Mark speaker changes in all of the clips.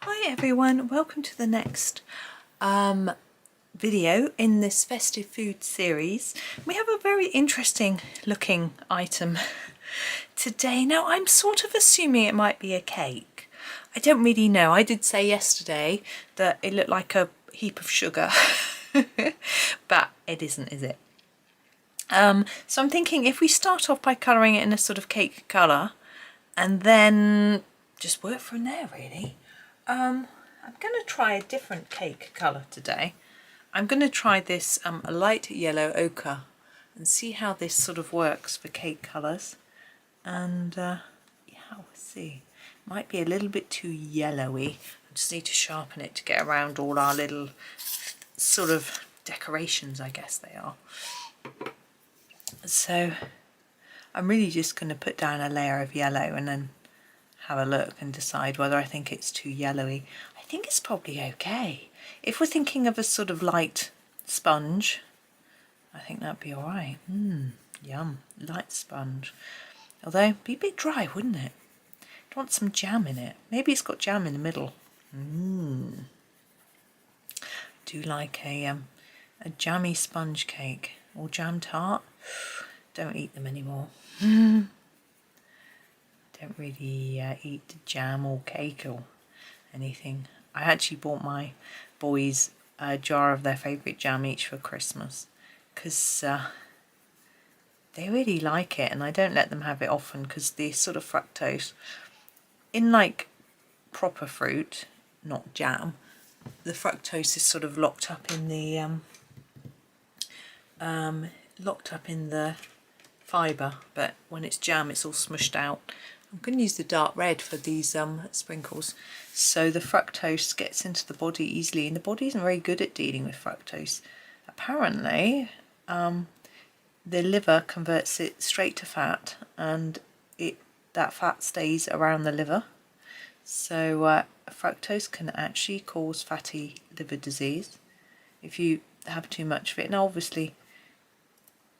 Speaker 1: Hi everyone, welcome to the next video in this festive food series. We have a very interesting looking item today. Now I'm sort of assuming it might be a cake. I don't really know. I did say yesterday that it looked like a heap of sugar, but it isn't, is it? So I'm thinking if we start off by colouring it in a sort of cake colour and then just work from there really. I'm going to try a different cake colour today. I'm going to try this a light yellow ochre and see how this sort of works for cake colours. And yeah, we'll see. Might be a little bit too yellowy. I just need to sharpen it to get around all our little sort of decorations, I guess they are. So I'm really just going to put down a layer of yellow and then have a look and decide whether I think it's too yellowy. I think it's probably okay. If we're thinking of a sort of light sponge, I think that'd be all right. Yum, light sponge. Although it'd be a bit dry, wouldn't it? I'd want some jam in it. Maybe it's got jam in the middle. Do like a jammy sponge cake or jam tart. Don't eat them anymore. Don't really eat jam or cake or anything. I actually bought my boys a jar of their favourite jam each for Christmas because they really like it, and I don't let them have it often because the sort of fructose in like proper fruit, not jam, the fructose is sort of locked up in the fibre, but when it's jam it's all smushed out. I'm going to use the dark red for these sprinkles, so the fructose gets into the body easily, and the body isn't very good at dealing with fructose. Apparently the liver converts it straight to fat, and that fat stays around the liver, so fructose can actually cause fatty liver disease if you have too much of it. Now obviously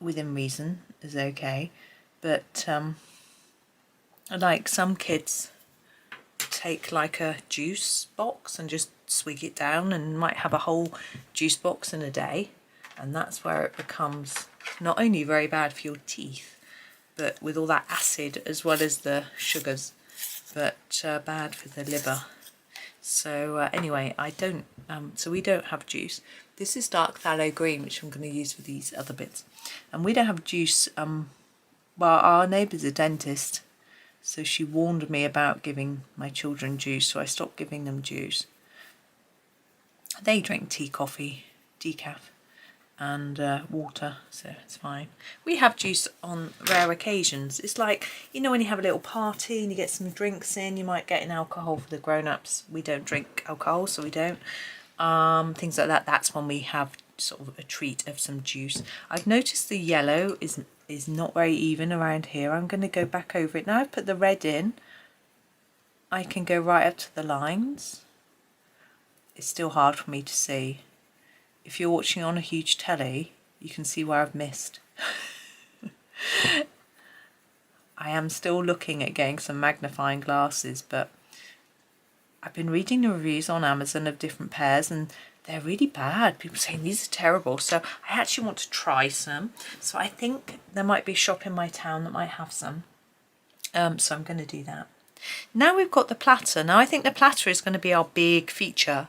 Speaker 1: within reason is okay, but like some kids take like a juice box and just swig it down and might have a whole juice box in a day, and that's where it becomes not only very bad for your teeth, but with all that acid as well as the sugars, but bad for the liver. So anyway, I don't so we don't have juice. This is dark phthalo green, which I'm going to use for these other bits, and we don't have juice. Well, our neighbour's a dentist, so she warned me about giving my children juice, so I stopped giving them juice. They drink tea, coffee, decaf and water, so it's fine. We have juice on rare occasions. It's like, you know, when you have a little party and you get some drinks in, you might get an alcohol for the grown-ups. We don't drink alcohol, so we don't. Things like that, that's when we have sort of a treat of some juice. I've noticed the yellow is not very even around here. I'm going to go back over it. Now I've put the red in, I can go right up to the lines. It's still hard for me to see. If you're watching on a huge telly, you can see where I've missed. I am still looking at getting some magnifying glasses, but I've been reading the reviews on Amazon of different pairs and they're really bad. People saying these are terrible. So I actually want to try some. So I think there might be a shop in my town that might have some. So I'm going to do that. Now we've got the platter. Now I think the platter is going to be our big feature.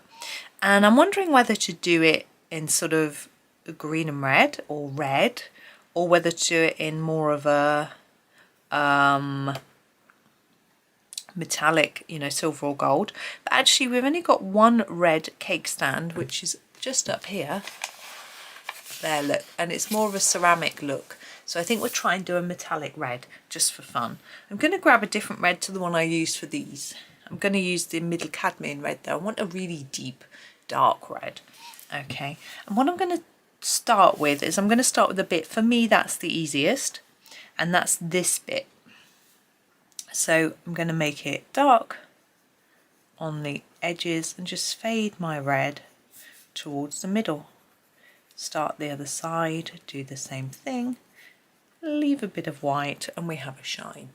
Speaker 1: And I'm wondering whether to do it in sort of green and red, or whether to do it in more of a metallic, you know, silver or gold. But actually we've only got one red cake stand, which is just up here. There, look, and it's more of a ceramic look. So I think we'll try and do a metallic red just for fun. I'm going to grab a different red to the one I used for these. I'm going to use the middle cadmium red though. I want a really deep dark red. Okay, and what I'm going to start with is I'm going to start with a bit, for me that's the easiest, and that's this bit. So I'm going to make it dark on the edges and just fade my red towards the middle. Start the other side, do the same thing, leave a bit of white, and we have a shine.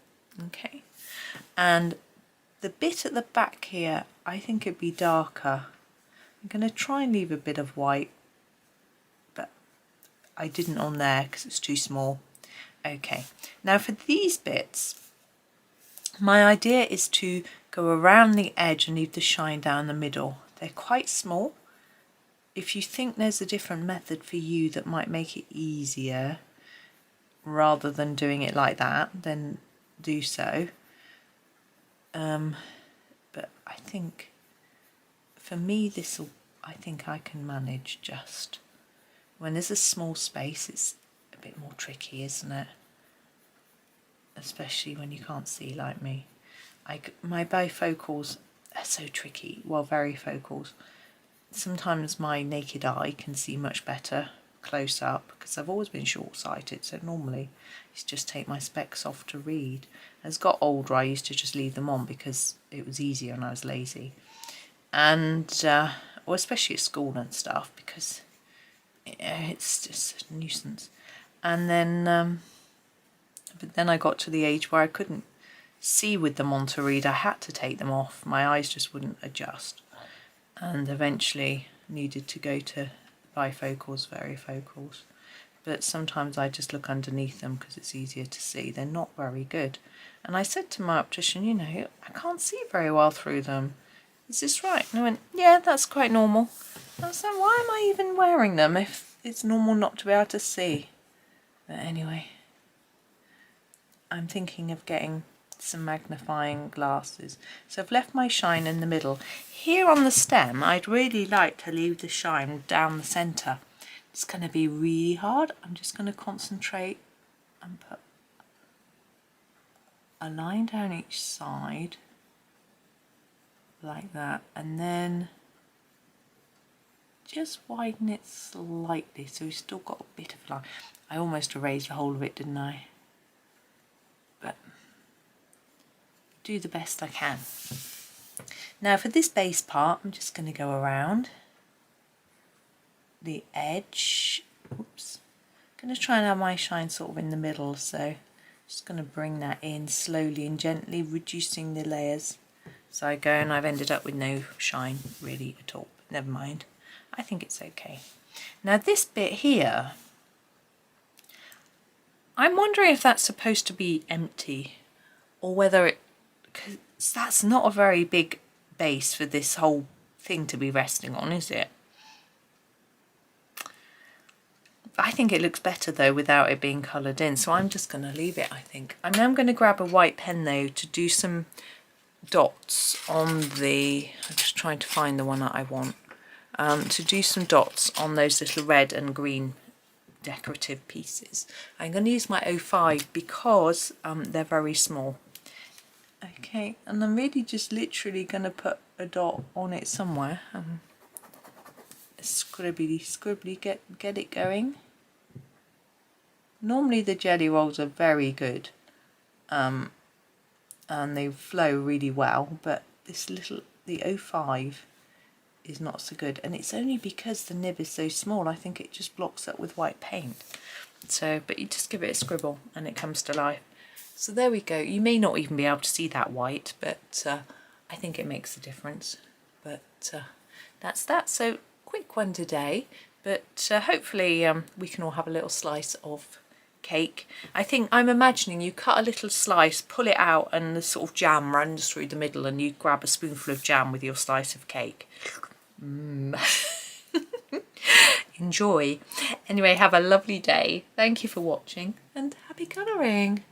Speaker 1: Okay, and the bit at the back here I think it'd be darker. I'm going to try and leave a bit of white, but I didn't on there because it's too small. Okay, now for these bits, my idea is to go around the edge and leave the shine down the middle. They're quite small. If you think there's a different method for you that might make it easier, rather than doing it like that, then do so. But I think for me I think I can manage just. When there's a small space, it's a bit more tricky, isn't it? Especially when you can't see like me. My bifocals are so tricky, well, varifocals. Sometimes my naked eye can see much better close up because I've always been short-sighted, so normally I used to just take my specs off to read. As I got older, I used to just leave them on because it was easier and I was lazy. And, or especially at school and stuff, because it's just a nuisance. And then, but then I got to the age where I couldn't see with them on to read. I had to take them off. My eyes just wouldn't adjust. And eventually needed to go to bifocals, varifocals. But sometimes I just look underneath them because it's easier to see. They're not very good. And I said to my optician, you know, I can't see very well through them. Is this right? And I went, yeah, that's quite normal. And I said, why am I even wearing them if it's normal not to be able to see? But anyway, I'm thinking of getting some magnifying glasses. So I've left my shine in the middle. Here on the stem, I'd really like to leave the shine down the centre. It's going to be really hard. I'm just going to concentrate and put a line down each side like that, and then just widen it slightly so we've still got a bit of line. I almost erased the whole of it, didn't I? But do the best I can. Now for this base part, I'm just going to go around the edge. Oops. I'm going to try and have my shine sort of in the middle, so just going to bring that in slowly and gently, reducing the layers. So I go, and I've ended up with no shine really at all. But never mind. I think it's okay. Now this bit here, I'm wondering if that's supposed to be empty or whether it, because that's not a very big base for this whole thing to be resting on, is it? I think it looks better though without it being coloured in, so I'm just going to leave it, I think. I'm now going to grab a white pen though to do some dots on the, I'm just trying to find the one that I want, to do some dots on those little red and green decorative pieces. I'm going to use my 05 because they're very small. Okay, and I'm really just literally going to put a dot on it somewhere. Scribbly, get it going. Normally the jelly rolls are very good, and they flow really well, but this the 05 is not so good, and it's only because the nib is so small. I think it just blocks up with white paint. So, but you just give it a scribble and it comes to life. So there we go. You may not even be able to see that white, but I think it makes a difference. But that's that. So quick one today, but hopefully we can all have a little slice of cake. I think I'm imagining you cut a little slice, pull it out, and the sort of jam runs through the middle, and you grab a spoonful of jam with your slice of cake. Enjoy. Anyway, have a lovely day. Thank you for watching, and happy colouring.